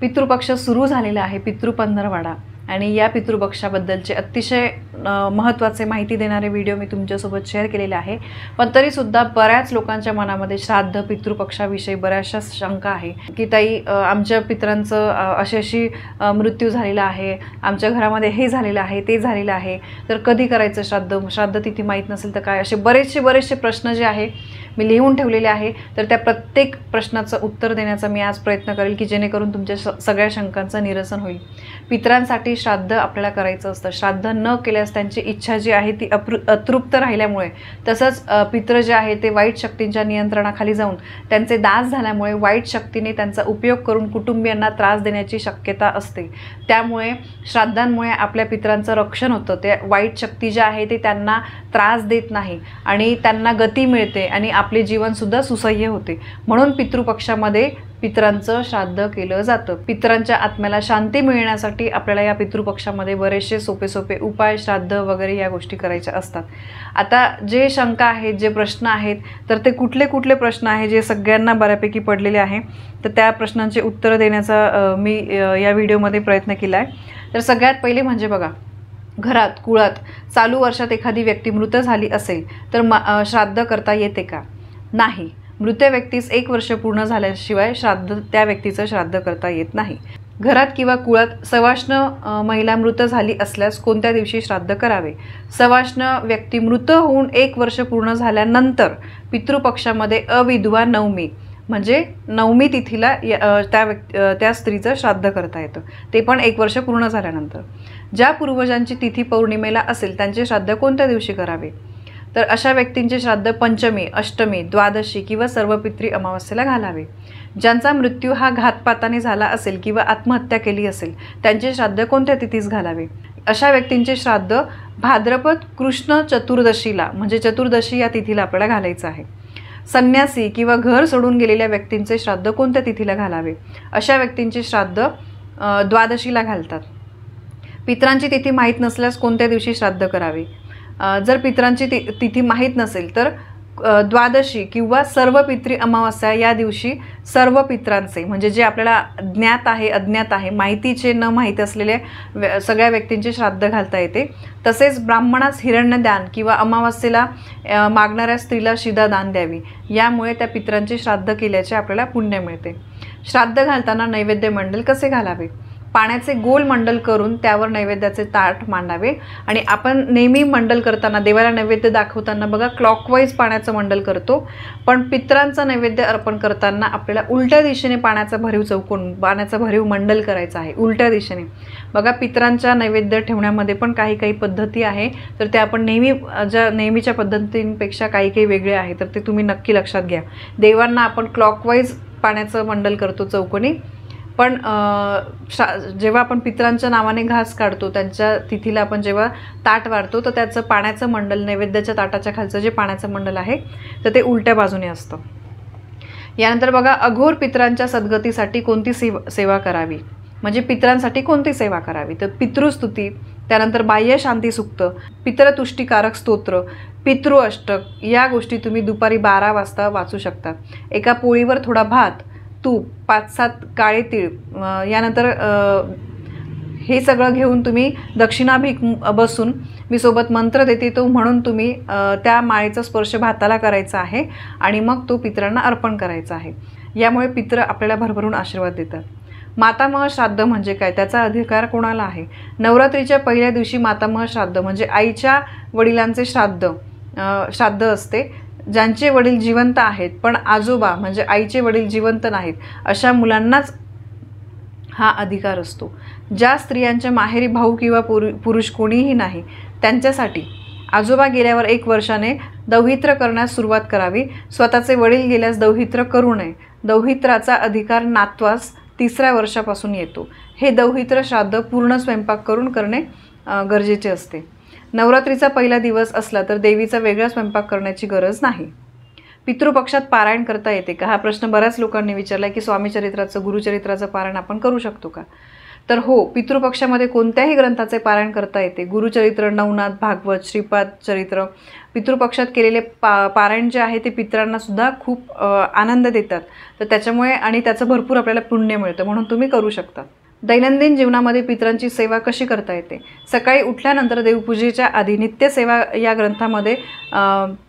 पितृपक्ष सुरू झालेला आहे, पितृपंधरवडा, आणि या पितृपक्षाबद्दलचे अतिशय महत्त्वाचे माहिती देणारे व्हिडिओ मी तुमच्यासोबत शेअर केलेले आहे। पण तरीसुद्धा बऱ्याच लोकांच्या मनामध्ये श्राद्ध पितृपक्षाविषयी बऱ्याचशा शंका आहे की ताई आमच्या पितरांचं अशी मृत्यू झालेला आहे, आमच्या घरामध्ये हे झालेलं आहे, ते झालेलं आहे, तर कधी करायचं श्राद्ध तिथी माहीत नसेल तर काय, असे बरेचसे प्रश्न जे आहे मी लिहून ठेवलेले आहे। तर त्या प्रत्येक प्रश्नाचं उत्तर देण्याचा मी आज प्रयत्न करेल की जेणेकरून तुमच्या सगळ्या शंकांचं निरसन होईल। पितरांसाठी श्राद्ध आपल्याला करायचं असतं, श्राद्ध न केल्यास त्यांची इच्छा जी आहे ती अतृप्त राहिल्यामुळे, तसंच पितृ जे आहे ते वाईट शक्तींच्या नियंत्रणाखाली जाऊन त्यांचे दास झाल्यामुळे वाईट शक्तीने त्यांचा उपयोग करून कुटुंबियांना त्रास देण्याची शक्यता असते। त्यामुळे श्राद्धांमुळे आपल्या पितरांचं रक्षण होतं, ते वाईट शक्ती जी आहे ती त्यांना त्रास देत नाही आणि त्यांना गती मिळते आणि आपले जीवनसुद्धा सुसह्य होते। म्हणून पितृपक्षामध्ये पितरांचं श्राद्ध केलं जातं। पितरांच्या आत्म्याला शांती मिळण्यासाठी आपल्याला या पितृपक्षामध्ये बरेचसे सोपे उपाय, श्राद्ध वगैरे या गोष्टी करायच्या असतात। आता जे शंका आहेत, जे प्रश्न आहेत, तर ते कुठले प्रश्न आहे जे सगळ्यांना बऱ्यापैकी पडलेले आहे, तर त्या प्रश्नांचे उत्तर देण्याचा मी या व्हिडिओमध्ये प्रयत्न केला आहे। तर सगळ्यात पहिले म्हणजे बघा, घरात कुळात चालू वर्षात एखादी व्यक्ती मृत झाली असेल तर श्राद्ध करता येते का? नाही, मृत व्यक्तीस 1 वर्ष पूर्ण झाल्याशिवाय त्या व्यक्तीचं श्राद्ध करता येत नाही। घरात किंवा कुळात सवाष्ण महिला मृत झाली असल्यास कोणत्या दिवशी श्राद्ध करावे? सवाष्ण व्यक्ती मृत होऊन 1 वर्ष पूर्ण झाल्यानंतर पितृपक्षामध्ये अविधवा नवमी म्हणजे नवमी तिथीला त्या स्त्रीचं श्राद्ध करता येतं, ते पण 1 वर्ष पूर्ण झाल्यानंतर। ज्या पूर्वजांची तिथी पौर्णिमेला असेल त्यांचे श्राद्ध कोणत्या दिवशी करावे? तर अशा व्यक्तींचे श्राद्ध पंचमी, अष्टमी, द्वादशी किंवा सर्वपित्री अमावस्येला घालावे। ज्यांचा मृत्यू हा घातपाताने झाला असेल किंवा आत्महत्या केली असेल त्यांचे श्राद्ध कोणत्या तिथीस घालावे? अशा व्यक्तींचे श्राद्ध भाद्रपद कृष्ण चतुर्दशीला म्हणजे चतुर्दशी या तिथीला आपल्याला घालायचं आहे। संन्यासी किंवा घर सोडून गेलेल्या व्यक्तींचे श्राद्ध कोणत्या तिथीला घालावे? अशा व्यक्तींचे श्राद्ध द्वादशीला घालतात। पितरांची तिथी माहीत नसल्यास कोणत्या दिवशी श्राद्ध करावे? जर पितरांची तिथी माहीत नसेल तर द्वादशी किंवा सर्व पितृ अमावस्या या दिवशी सर्व पितरांचे म्हणजे जे आपल्याला ज्ञात आहे, अज्ञात आहे, माहितीचे न माहीत असलेले सगळ्या व्यक्तींचे श्राद्ध घालता येते। तसेच ब्राह्मणास हिरण्यदान किंवा अमावस्येला मागणाऱ्या स्त्रीला शिदादान द्यावी, यामुळे त्या पितरांचे श्राद्ध केल्याचे आपल्याला पुण्य मिळते। श्राद्ध घालताना नैवेद्य मंडल कसे घालावे? पाण्याचे गोल मंडल करून त्यावर नैवेद्याचे ताट मांडावे आणि आपण नेहमी मंडल करताना देवाला नैवेद्य दाखवताना बघा क्लॉकवाईज पाण्याचं मंडल करतो, पण पितरांचा नैवेद्य अर्पण करताना आपल्याला उलट्या दिशेने पाण्याचा भरीव मंडल करायचा आहे, उलट्या दिशेने। बघा पितरांच्या नैवेद्य ठेवण्यामध्ये पण काही पद्धती आहे, तर ते आपण नेहमीच्या पद्धतींपेक्षा काही वेगळे आहे, तर ते तुम्ही नक्की लक्षात घ्या। देवांना आपण क्लॉकवाईज पाण्याचं मंडल करतो चौकोनी, पण जेव्हा आपण पितरांच्या नावाने घास काढतो त्यांच्या तिथीला आपण जेव्हा ताट वाढतो तर त्याचं पाण्याचं मंडल नैवेद्याच्या ताटाच्या खालचं जे पाण्याचं मंडल आहे तर ते उलट्या बाजूने असतं। यानंतर बघा, अघोर पितरांच्या सद्गतीसाठी कोणती सेवा करावी? म्हणजे पितरांसाठी कोणती सेवा करावी? तर पितृस्तुती, त्यानंतर बाह्य शांती सूक्त, पितरतुष्टीकारक स्तोत्र, पितृ अष्टक या गोष्टी तुम्ही दुपारी 12 वाजता वाचू शकता। एका पोळीवर थोडा भात, तूप, 5-7 काळे तीळ, यानंतर हे सगळं घेऊन तुम्ही दक्षिणाभिक बसून मी सोबत मंत्र देते तो म्हणून तुम्ही त्या माळेचा स्पर्श भाताला करायचा आहे आणि मग तो पितरांना अर्पण करायचा आहे। यामुळे पितर आपल्याला भरभरून आशीर्वाद देतात। मातामह श्राद्ध म्हणजे काय? त्याचा अधिकार कोणाला आहे? नवरात्रीच्या पहिल्या दिवशी मातामह श्राद्ध म्हणजे आईच्या वडिलांचे श्राद्ध असते। ज्यांचे वडील जिवंत आहेत पण आजोबा म्हणजे आईचे वडील जिवंत नाहीत अशा मुलांनाच हा अधिकार असतो। ज्या स्त्रियांच्या माहेरी भाऊ किंवा पुरुष कोणीही नाही त्यांच्यासाठी आजोबा गेल्यावर 1 वर्षाने दौहित्र करण्यास सुरुवात करावी। स्वतःचे वडील गेल्यास दौहित्र करू नये। दौहित्राचा अधिकार नातवास 3ऱ्या वर्षापासून येतो। हे दौहित्र श्राद्ध पूर्ण स्वयंपाक करून करणे गरजेचे असते। नवरात्रीचा पहिला दिवस असला तर देवीचा वेगळा स्वयंपाक करण्याची गरज नाही। पितृपक्षात पारायण करता येते का? हा प्रश्न बऱ्याच लोकांनी विचारला की स्वामी चरित्राचं, गुरुचरित्राचं पारायण आपण करू शकतो का? तर हो, पितृपक्षामध्ये कोणत्याही ग्रंथाचे पारायण करता येते. गुरुचरित्र, नवनाथ, भागवत, श्रीपाद चरित्र. पितृपक्षात केलेले पारायण जे आहे ते पितरांना सुद्धा खूप आनंद देतात. तर त्याच्यामुळे आणि त्याचं भरपूर आपल्याला पुण्य मिळतं, म्हणून तुम्ही करू शकता. दैनंदिन जीवनामध्ये पितरांची सेवा कशी करता येते. सकाळी उठल्यानंतर देवपूजेच्या आधी नित्यसेवा या ग्रंथामध्ये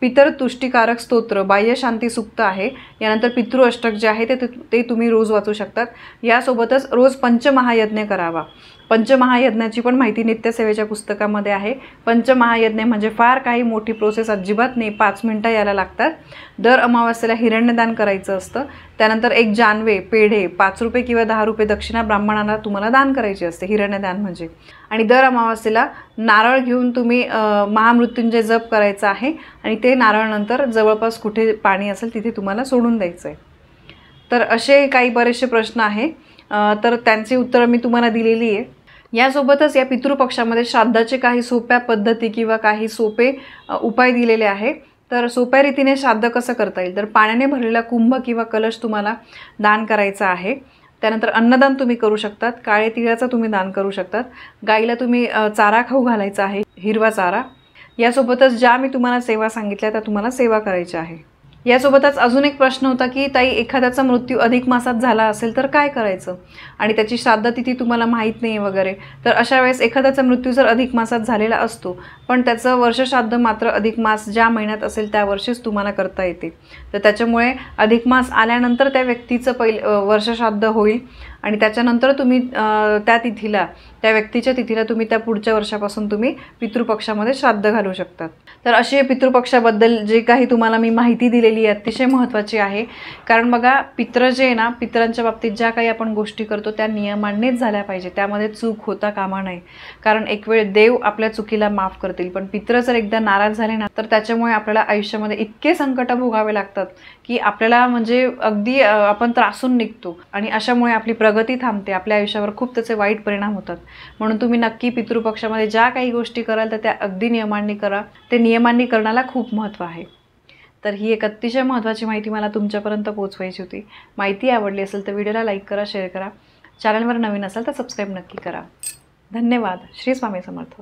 पितरतुष्टीकारक स्तोत्र, बाह्यशांती सूक्त आहे. यानंतर पितृ अष्टक जे आहे ते तुम्ही रोज वाचू शकतात. यासोबतच रोज पंचमहायज्ञ करावा. पंचमहायज्ञाची पण माहिती नित्यसेवेच्या पुस्तकामध्ये आहे. पंचमहायज्ञ म्हणजे फार काही मोठी प्रोसेस अजिबात नाही, 5 मिनटं याला लागतात. दर अमावास्येला हिरण्यदान करायचं असतं. त्यानंतर 1 जानवे, पेढे, 5 रुपये किंवा 10 रुपये दक्षिणा ब्राह्मणांना तुम्हाला दान करायची असते, हिरण्यदान म्हणजे. आणि दर अमावास्येला नारळ घेऊन तुम्ही महामृत्युंजय जप करायचा आहे आणि ते नारळ नंतर जवळपास कुठे पाणी असेल तिथे तुम्हाला सोडून द्यायचं आहे. तर असे काही बरेचसे प्रश्न आहे, तर त्यांची उत्तरं मी तुम्हाला दिलेली आहे. यासोबतच या पितृपक्षामध्ये श्राद्धाचे काही सोप्या पद्धती किंवा काही सोपे उपाय दिलेले आहे. तर सोप्या रीतीने श्राद्ध कसं करता येईल. तर पाण्याने भरलेला कुंभ किंवा कलश तुम्हाला दान करायचा आहे. त्यानंतर अन्नदान तुम्ही करू शकतात. काळे तिळाचं तुम्ही दान करू शकतात. गाईला तुम्ही चारा खाऊ घालायचा आहे, हिरवा चारा. यासोबतच ज्या मी तुम्हाला सेवा सांगितल्या त्या तुम्हाला सेवा करायच्या आहे. यासोबतच अजून एक प्रश्न होता की ताई, एखाद्याचा मृत्यू अधिक मासात झाला असेल तर काय करायचं आणि त्याची श्राद्धतिथी तुम्हाला माहीत नाही वगैरे. तर अशा वेळेस एखाद्याचा मृत्यू जर अधिक मासात झालेला असतो पण त्याचं वर्षश्राद्ध मात्र अधिक मास ज्या महिन्यात असेल त्या वर्षीच तुम्हाला करता येते. तर त्याच्यामुळे अधिक मास आल्यानंतर त्या व्यक्तीचं वर्षश्राद्ध होईल आणि त्याच्यानंतर तुम्ही त्या व्यक्तीच्या तिथीला तुम्ही त्या पुढच्या वर्षापासून तुम्ही पितृपक्षामध्ये श्राद्ध घालू शकतात. तर अशी पितृपक्षाबद्दल जे काही तुम्हाला मी माहिती दिलेली आहे अतिशय महत्त्वाची आहे. कारण बघा, पित्र जे आहे ना, पितरांच्या बाबतीत ज्या काही आपण गोष्टी करतो त्या नियमानेच झाल्या पाहिजे, त्यामध्ये चूक होता कामा नये. कारण एक वेळ देव आपल्या चुकीला माफ करतील, पण पित्र जर एकदा नाराज झाले ना तर त्याच्यामुळे आपल्याला आयुष्यामध्ये इतके संकट भोगावे लागतात की आपल्याला म्हणजे अगदी आपण त्रासून निघतो आणि अशामुळे आपली प्रगती थांबते, आपल्या आयुष्यावर खूप त्याचे वाईट परिणाम होतात. म्हणून तुम्ही नक्की पितृपक्षामध्ये ज्या काही गोष्टी कराल तर त्या अगदी नियमांनी करा. ते नियमांनी करण्याला खूप महत्त्व आहे. तर ही एक अतिशय महत्त्वाची माहिती मला तुमच्यापर्यंत पोहोचवायची होती. माहिती आवडली असेल तर व्हिडिओला लाईक करा, शेअर करा. चॅनलवर नवीन असाल तर सबस्क्राईब नक्की करा. धन्यवाद. श्री स्वामी समर्थ.